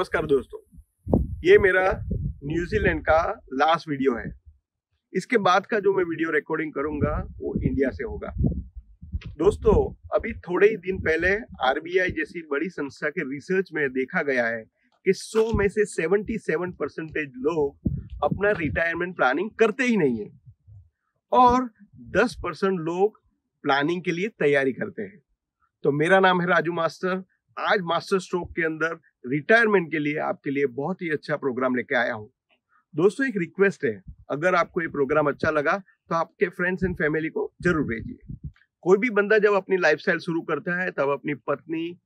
नमस्कार दोस्तों, ये मेरा न्यूजीलैंड का लास्ट वीडियो है। इसके बाद का जो मैं वीडियो रिकॉर्डिंग करूंगा वो इंडिया से होगा। दोस्तों, अभी थोड़े ही दिन पहले आरबीआई जैसी बड़ी संस्था के रिसर्च में देखा गया है कि 100 में से 77% लोग अपना रिटायरमेंट प्लानिंग करते ही नहीं है और 10% लोग प्लानिंग के लिए तैयारी करते हैं। तो मेरा नाम है राजू मास्टर। आज मास्टर स्ट्रोक के अंदर रिटायरमेंट के लिए आपके लिए बहुत ही अच्छा प्रोग्राम लेके आया हूँ। दोस्तों, एक रिक्वेस्ट है, अगर आपको ये प्रोग्राम अच्छा लगा तो आपके फ्रेंड्स एंड फैमिली को जरूर भेजिए। कोई भी बंदा जब अपनी लाइफस्टाइल शुरू करता है तब अपनी पत्नी,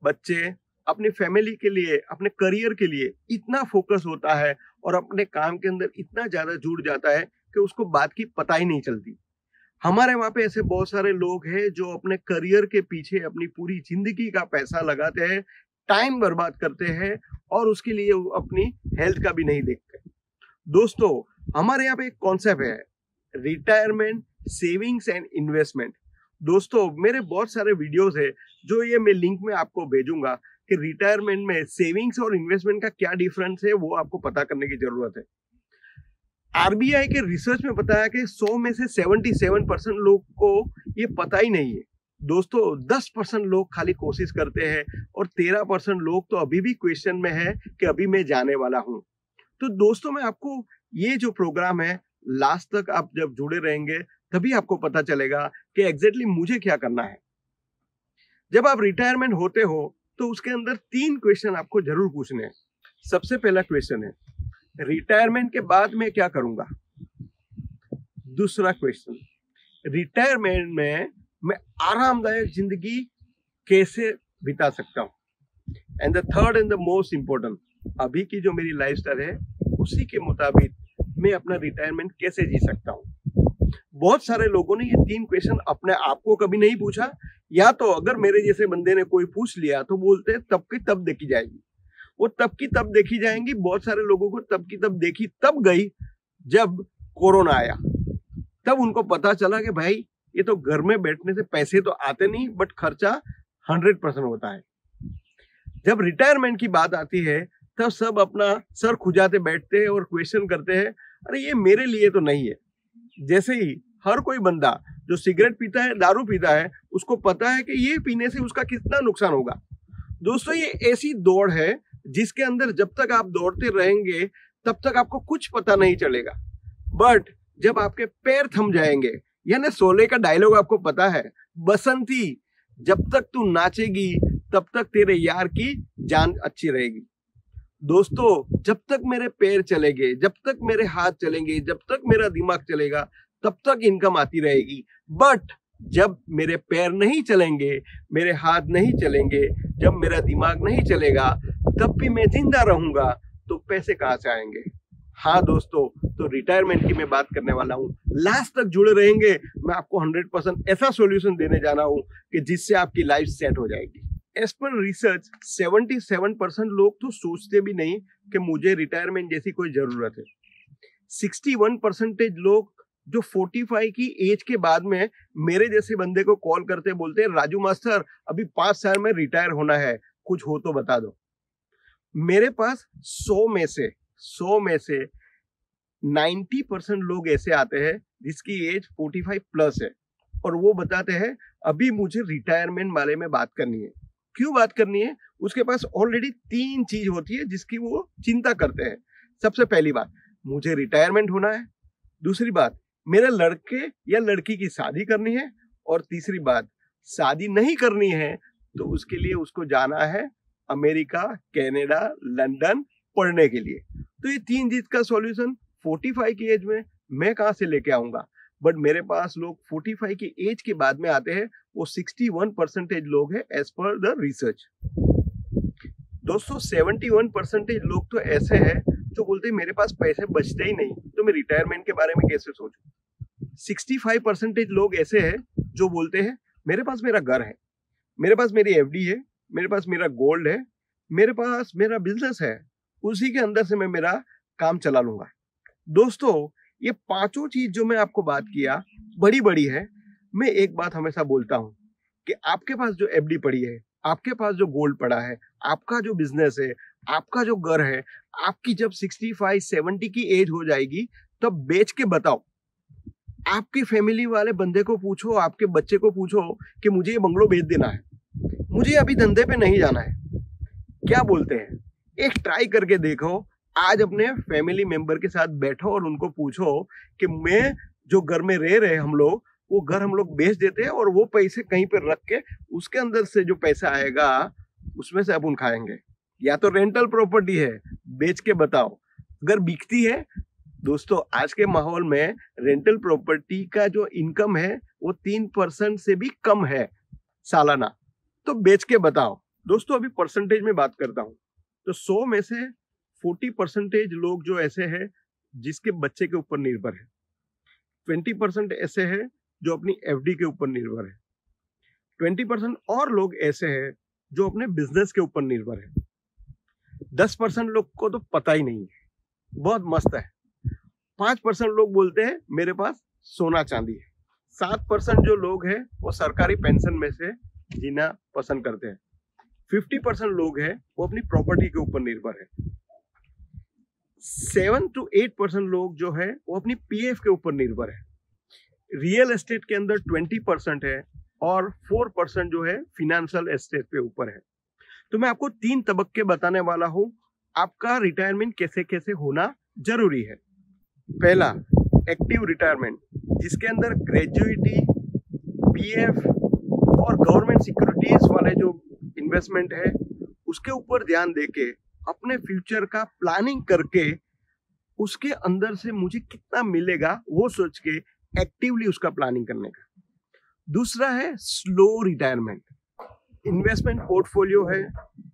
बच्चे, अपनी फैमिली के लिए, अपने करियर के लिए इतना फोकस होता है और अपने काम के अंदर इतना ज्यादा जुड़ जाता है कि उसको बात की पता ही नहीं चलती। हमारे वहां पे ऐसे बहुत सारे लोग हैं जो अपने करियर के पीछे अपनी पूरी जिंदगी का पैसा लगाते हैं, टाइम बर्बाद करते हैं और उसके लिए वो अपनी हेल्थ का भी नहीं देखते। दोस्तों, हमारे यहाँ पे एक कॉन्सेप्ट है, रिटायरमेंट सेविंग्स एंड इन्वेस्टमेंट। दोस्तों, मेरे बहुत सारे वीडियोस है जो ये मैं लिंक में आपको भेजूंगा कि रिटायरमेंट में सेविंग्स और इन्वेस्टमेंट का क्या डिफरेंस है, वो आपको पता करने की जरूरत है। आरबीआई के रिसर्च में बताया कि 100 में से 77% लोग को ये पता ही नहीं है। दोस्तों, 10% लोग खाली कोशिश करते हैं और 13% लोग तो अभी भी क्वेश्चन में है कि अभी मैं जाने वाला हूं। तो दोस्तों, मैं आपको ये जो प्रोग्राम है लास्ट तक आप जब जुड़े रहेंगे तभी आपको पता चलेगा कि एग्जैक्टली मुझे क्या करना है। जब आप रिटायरमेंट होते हो तो उसके अंदर 3 क्वेश्चन आपको जरूर पूछने हैं। सबसे पहला क्वेश्चन है, रिटायरमेंट के बाद मैं क्या करूंगा। दूसरा क्वेश्चन, रिटायरमेंट में मैं आरामदायक जिंदगी कैसे बिता सकता हूं। And the third and the most important, अभी की जो मेरी लाइफस्टाइल है उसी के मुताबिक मैं अपना रिटायरमेंट कैसे जी सकता हूं। बहुत सारे लोगों ने ये 3 क्वेश्चन अपने आप को कभी नहीं पूछा, या तो अगर मेरे जैसे बंदे ने कोई पूछ लिया तो बोलते हैं तब की तब देखी जाएगी। वो तब की तब देखी जाएंगी। बहुत सारे लोगों को तब की तब देखी तब गई जब कोरोना आया। तब उनको पता चला कि भाई ये तो घर में बैठने से पैसे तो आते नहीं बट खर्चा 100% होता है। जब रिटायरमेंट की बात आती है तब सब अपना सर खुजाते बैठते हैं और क्वेश्चन करते हैं, अरे ये मेरे लिए तो नहीं है। जैसे ही हर कोई बंदा जो सिगरेट पीता है, दारू पीता है, उसको पता है कि ये पीने से उसका कितना नुकसान होगा। दोस्तों, ये ऐसी दौड़ है जिसके अंदर जब तक आप दौड़ते रहेंगे तब तक आपको कुछ पता नहीं चलेगा, बट जब आपके पैर थम जाएंगे, यानी शोले का डायलॉग आपको पता है, बसंती जब तक तू नाचेगी तब तक तेरे यार की जान अच्छी रहेगी। दोस्तों, जब तक मेरे पैर चलेंगे, जब तक मेरे हाथ चलेंगे, जब तक मेरा दिमाग चलेगा तब तक इनकम आती रहेगी। बट जब मेरे पैर नहीं चलेंगे, मेरे हाथ नहीं चलेंगे, जब मेरा दिमाग नहीं चलेगा, तब भी मैं जिंदा रहूंगा तो पैसे कहां से आएंगे। हाँ दोस्तों, तो रिटायरमेंट की मैं बात करने वाला हूँ। लास्ट तक जुड़े रहेंगे, मैं आपको 100% ऐसा सॉल्यूशन देने जाना हूँ कि जिससे आपकी लाइफ सेट हो जाएगी। एज पर रिसर्च 77% लोग तो सोचते भी नहीं कि मुझे रिटायरमेंट जैसी कोई जरूरत है। 61% लोग जो 45 की एज के बाद में मेरे जैसे बंदे को कॉल करते बोलते हैं, राजू मास्टर अभी 5 साल में रिटायर होना है, कुछ हो तो बता दो। मेरे पास 100 में से 90% लोग ऐसे आते हैं जिसकी एज 45 प्लस है और वो बताते हैं अभी मुझे रिटायरमेंट बारे में बात करनी है। क्यों बात करनी है? उसके पास ऑलरेडी 3 चीज होती है जिसकी वो चिंता करते हैं। सबसे पहली बात, मुझे रिटायरमेंट होना है। दूसरी बात, मेरे लड़के या लड़की की शादी करनी है। और तीसरी बात, शादी नहीं करनी है तो उसके लिए उसको जाना है अमेरिका, कनाडा, लंदन पढ़ने के लिए। तो ये 3 चीज का सॉल्यूशन 45 की एज में मैं कहां से लेके आऊंगा। बट मेरे पास लोग 45 की एज के बाद में आते हैं, वो 61% लोग हैं एज पर द रिसर्च। दोस्तों, 71% लोग तो ऐसे हैं जो बोलते हैं मेरे पास पैसे बचते ही नहीं तो मैं रिटायरमेंट के बारे में कैसे सोचूं। 65% लोग ऐसे हैं जो बोलते हैं मेरे पास मेरा घर है, मेरे पास मेरी एफडी है, मेरे पास मेरा गोल्ड है, मेरे पास मेरा बिजनेस है, उसी के अंदर से मैं मेरा काम चला लूंगा। दोस्तों, ये 5 चीज जो मैं आपको बात किया बड़ी बड़ी है। मैं एक बात हमेशा बोलता हूं कि आपके पास जो एफडी पड़ी है, आपके पास जो गोल्ड पड़ा है, आपका जो बिजनेस है, आपका जो घर है, आपकी जब 65-70 की एज हो जाएगी तब बेच के बताओ। आपकी फैमिली वाले बंदे को पूछो, आपके बच्चे को पूछो कि मुझे ये बंगलो बेच देना है, मुझे अभी धंधे पे नहीं जाना है, क्या बोलते हैं? एक ट्राई करके देखो। आज अपने फैमिली मेंबर के साथ बैठो और उनको पूछो कि मैं जो घर में रह रहे हम लोग, वो घर हम लोग बेच देते हैं और वो पैसे कहीं पर रख के उसके अंदर से जो पैसा आएगा उसमें से अपन खाएंगे। या तो रेंटल प्रॉपर्टी है, बेच के बताओ। अगर बिकती है, दोस्तों आज के माहौल में रेंटल प्रॉपर्टी का जो इनकम है वो 3% से भी कम है सालाना, तो बेच के बताओ। दोस्तों अभी परसेंटेज में बात करता हूँ, तो 100 में से 40% लोग जो ऐसे हैं जिसके बच्चे के ऊपर निर्भर है, 20% ऐसे हैं जो अपनी एफडी के ऊपर निर्भर है, 20% और लोग ऐसे हैं जो अपने बिजनेस के ऊपर निर्भर है, 10% लोग को तो पता ही नहीं है, बहुत मस्त है, 5% लोग बोलते हैं मेरे पास सोना चांदी है, 7% जो लोग हैं वो सरकारी पेंशन में से जीना पसंद करते हैं, 50% लोग हैं वो अपनी प्रॉपर्टी के ऊपर निर्भर है, 7 to 8% लोग जो है वो अपनी पीएफ के ऊपर निर्भर है, रियल एस्टेट के अंदर 20% है और 4% जो है फिनेंशियल एस्टेट पे ऊपर है। तो मैं आपको 3 तबक्के बताने वाला हूं, आपका रिटायरमेंट कैसे कैसे होना जरूरी है। पहला, एक्टिव रिटायरमेंट, जिसके अंदर ग्रेजुइटी, पीएफ और गवर्नमेंट सिक्योरिटीज वाले जो इन्वेस्टमेंट है उसके ऊपर ध्यान देके अपने फ्यूचर का प्लानिंग करके उसके अंदर से मुझे कितना मिलेगा वो सोच के एक्टिवली उसका प्लानिंग करने का। दूसरा है स्लो रिटायरमेंट, इन्वेस्टमेंट पोर्टफोलियो है,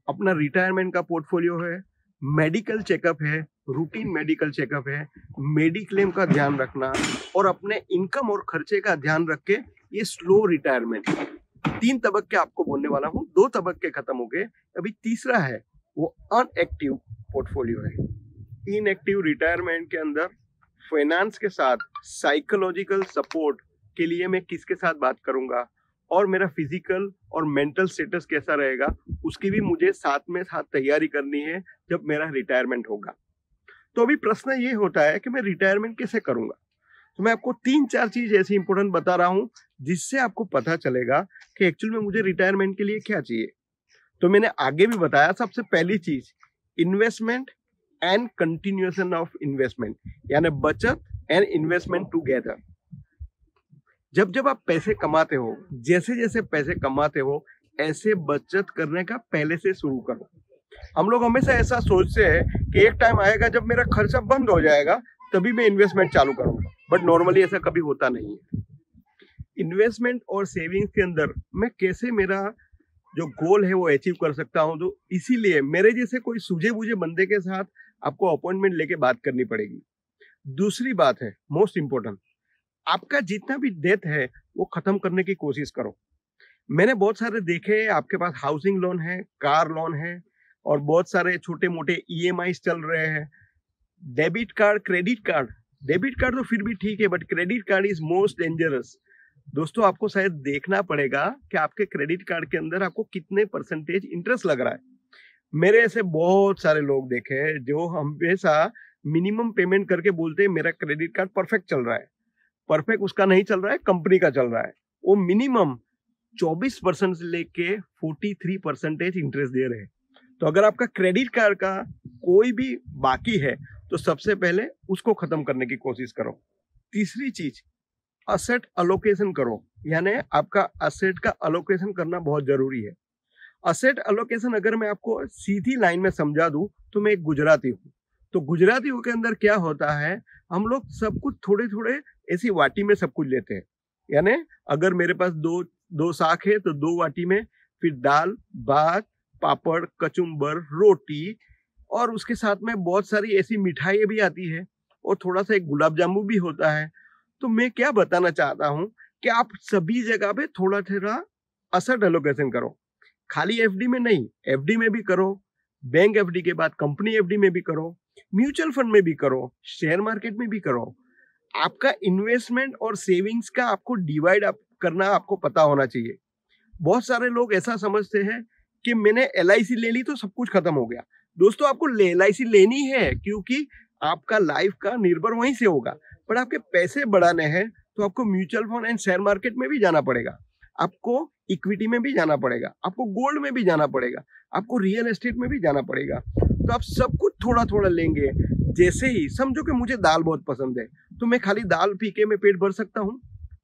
अपना रिटायरमेंट का पोर्टफोलियो है, मेडिकल चेकअप है, रूटीन मेडिकल चेकअप है, मेडिक्लेम का ध्यान रखना और अपने इनकम और खर्चे का ध्यान रख के ये स्लो रिटायरमेंट। 3 तबक्के आपको बोलने वाला हूँ, 2 तबक्के खत्म हो गए, अभी तीसरा है वो अनएक्टिव पोर्टफोलियो है। इनएक्टिव रिटायरमेंट के अंदर फाइनेंस के साथ साइकोलॉजिकल सपोर्ट के लिए मैं किसके साथ बात करूंगा और मेरा फिजिकल और मेंटल स्टेटस कैसा रहेगा उसकी भी मुझे साथ में साथ तैयारी करनी है जब मेरा रिटायरमेंट होगा। तो अभी प्रश्न ये होता है कि मैं रिटायरमेंट कैसे करूंगा, तो मैं आपको 3-4 चीज ऐसी इंपॉर्टेंट बता रहा हूं जिससे आपको पता चलेगा कि एक्चुअल में मुझे रिटायरमेंट के लिए क्या चाहिए। तो मैंने आगे भी बताया, सबसे पहली चीज investment and continuation of investment, यानी बचत एंड इन्वेस्टमेंट टुगेदर। जब जब आप पैसे कमाते हो, जैसे जैसे पैसे कमाते हो ऐसे बचत करने का पहले से शुरू करो। हम लोग हमेशा ऐसा सोचते हैं कि एक टाइम आएगा जब मेरा खर्चा बंद हो जाएगा तभी मैं इन्वेस्टमेंट चालू करूंगा, बट नॉर्मली ऐसा कभी होता नहीं है। इन्वेस्टमेंट और सेविंग्स के अंदर मैं कैसे मेरा जो गोल है वो अचीव कर सकता हूं, तो इसीलिए मेरे जैसे कोई सूझे बूझे बंदे के साथ आपको अपॉइंटमेंट लेके बात करनी पड़ेगी। दूसरी बात है मोस्ट इंपॉर्टेंट, आपका जितना भी डेट है वो खत्म करने की कोशिश करो। मैंने बहुत सारे देखे हैं, आपके पास हाउसिंग लोन है, कार लोन है और बहुत सारे छोटे मोटे ईएमआई चल रहे हैं, debit card, credit card. Debit card तो फिर भी ठीक है, but credit card is most dangerous. दोस्तों आपको शायद देखना पड़ेगा कि आपके क्रेडिट कार्ड के अंदर आपको कितने परसेंटेज इंटरेस्ट लग रहा है। मेरे ऐसे बहुत सारे लोग देखे हैं जो हमेशा मिनिमम पेमेंट करके बोलते हैं मेरा क्रेडिट कार्ड परफेक्ट चल रहा है। परफेक्ट उसका नहीं चल रहा है, कंपनी का चल रहा है। वो मिनिमम 24% से लेके 43% इंटरेस्ट दे रहे हैं। तो अगर आपका क्रेडिट कार्ड का कोई भी बाकी है तो सबसे पहले उसको खत्म करने की कोशिश करो। तीसरी चीज, असेट अलोकेशन करो, यानी आपका असेट का अलोकेशन करना बहुत जरूरी है। असेट अलोकेशन अगर मैं आपको सीधी लाइन में समझा दूं तो मैं एक गुजराती हूँ, तो गुजरातियों के अंदर क्या होता है, हम लोग सब कुछ थोड़े थोड़े ऐसी वाटी में सब कुछ लेते हैं। यानी अगर मेरे पास दो साग है तो 2 वाटी में, फिर दाल, भात, पापड़, कचुम्बर, रोटी और उसके साथ में बहुत सारी ऐसी मिठाई भी आती है और थोड़ा सा एक गुलाब जामुन भी होता है। तो मैं क्या बताना चाहता हूँ कि आप सभी जगह पे थोड़ा थोड़ा असेट एलोकेशन करो, खाली एफडी में नहीं, एफडी में भी करो, बैंक एफडी के बाद कंपनी एफडी में भी करो, म्यूचुअल फंड में भी करो, शेयर मार्केट में भी करो। आपका इन्वेस्टमेंट और सेविंग्स का आपको डिवाइड करना आपको पता होना चाहिए। बहुत सारे लोग ऐसा समझते हैं कि मैंने LIC ले ली तो सब कुछ खत्म हो गया। दोस्तों आपको LIC लेनी है क्योंकि आपका लाइफ का निर्भर वहीं से होगा, पर आपके पैसे बढ़ाने हैं तो आपको mutual fund and share market में भी जाना पड़ेगा, आपको इक्विटी में भी जाना पड़ेगा, आपको गोल्ड में भी जाना पड़ेगा, आपको रियल एस्टेट में भी जाना पड़ेगा। तो आप सब कुछ थोड़ा थोड़ा लेंगे। जैसे ही समझो कि मुझे दाल बहुत पसंद है, तो मैं खाली दाल पी के मैं पेट भर सकता हूँ?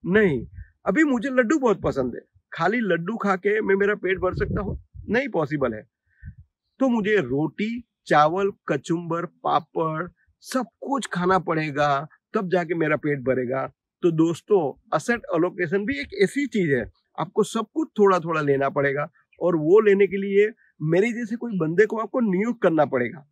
नहीं। अभी मुझे लड्डू बहुत पसंद है, खाली लड्डू खा के मैं मेरा पेट भर सकता हूँ? नहीं पॉसिबल है। तो मुझे रोटी, चावल, कचुम्बर, पापड़ सब कुछ खाना पड़ेगा, तब जाके मेरा पेट भरेगा। तो दोस्तों असेट अलोकेशन भी एक ऐसी चीज है, आपको सब कुछ थोड़ा थोड़ा लेना पड़ेगा, और वो लेने के लिए मेरे जैसे कोई बंदे को आपको नियुक्त करना पड़ेगा।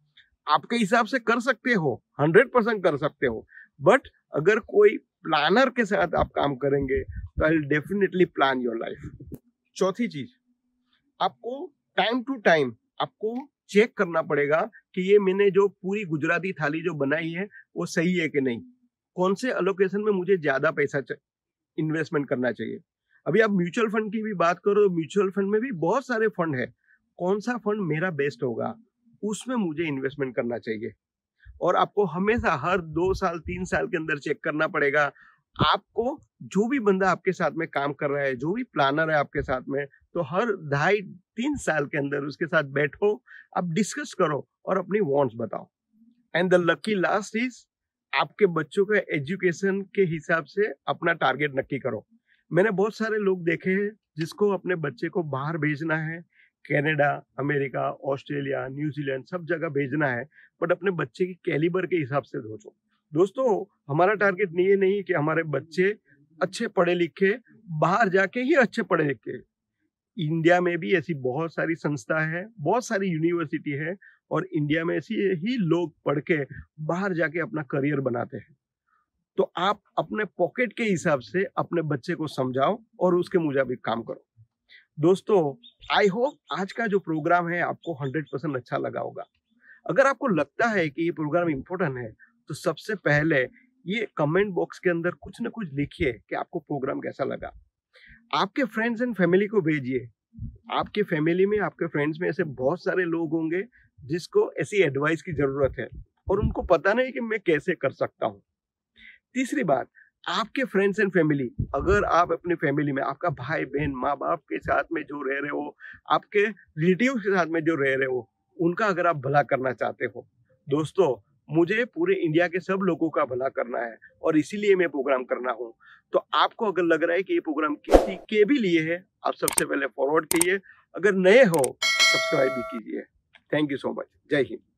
आपके हिसाब से कर सकते हो, 100% कर सकते हो, बट अगर कोई प्लानर के साथ आप काम करेंगे तो I will definitely plan your life. चौथी चीज, आपको टाइम टू टाइम आपको चेक करना पड़ेगा कि ये मैंने जो पूरी गुजराती थाली जो बनाई है वो सही है कि नहीं, कौन से अलोकेशन में मुझे ज्यादा पैसा इन्वेस्टमेंट करना चाहिए। अभी आप म्यूचुअल फंड की भी बात करो तो म्यूचुअल फंड में भी बहुत सारे फंड है, कौन सा फंड मेरा बेस्ट होगा उसमें मुझे इन्वेस्टमेंट करना चाहिए। और आपको हमेशा हर 2 साल 3 साल के अंदर चेक करना पड़ेगा। आपको जो भी बंदा आपके साथ में काम कर रहा है, जो भी प्लानर है आपके साथ में, तो हर 2.5-3 साल के अंदर उसके साथ बैठो, आप डिस्कस करो और अपनी वांट्स बताओ। And the lucky last is, आपके बच्चों के एजुकेशन के हिसाब से अपना टारगेट नक्की करो। मैंने बहुत सारे लोग देखे हैं जिसको अपने बच्चे को बाहर भेजना है, कनाडा, अमेरिका, ऑस्ट्रेलिया, न्यूजीलैंड सब जगह भेजना है, बट अपने बच्चे की कैलिबर के हिसाब से सोचो। दोस्तों हमारा टारगेट ये नहीं कि हमारे बच्चे अच्छे पढ़े लिखे बाहर जाके ही अच्छे पढ़े लिखे। इंडिया में भी ऐसी बहुत सारी संस्था है, बहुत सारी यूनिवर्सिटी है, और इंडिया में ऐसी ही लोग पढ़ के बाहर जाके अपना करियर बनाते हैं। तो आप अपने पॉकेट के हिसाब से अपने बच्चे को समझाओ और उसके मुताबिक काम करो। दोस्तों आई होप आज का जो प्रोग्राम है आपको 100% अच्छा लगा होगा। अगर आपको लगता है कि ये प्रोग्राम इम्पोर्टेंट है तो सबसे पहले ये कमेंट बॉक्स के अंदर कुछ ना कुछ लिखिए कि आपको प्रोग्राम कैसा लगा। आपके फ्रेंड्स एंड फैमिली को भेजिए। आपके फैमिली में, आपके फ्रेंड्स में ऐसे बहुत सारे लोग होंगे जिसको ऐसी एडवाइस की जरूरत है और उनको पता नहीं कि मैं कैसे कर सकता हूँ। तीसरी बात, आपके फ्रेंड्स एंड फैमिली, अगर आप अपनी फैमिली में आपका भाई बहन माँ बाप के साथ में जो रह रहे हो, आपके रिलेटिव के साथ में जो रह रहे हो, उनका अगर आप भला करना चाहते हो, दोस्तों मुझे पूरे इंडिया के सब लोगों का भला करना है और इसीलिए मैं प्रोग्राम करना हूँ। तो आपको अगर लग रहा है कि ये प्रोग्राम किसी के भी लिए है, आप सबसे पहले फॉरवर्ड कीजिए, अगर नए हो सब्सक्राइब भी कीजिए। Thank you so much. जय हिंद।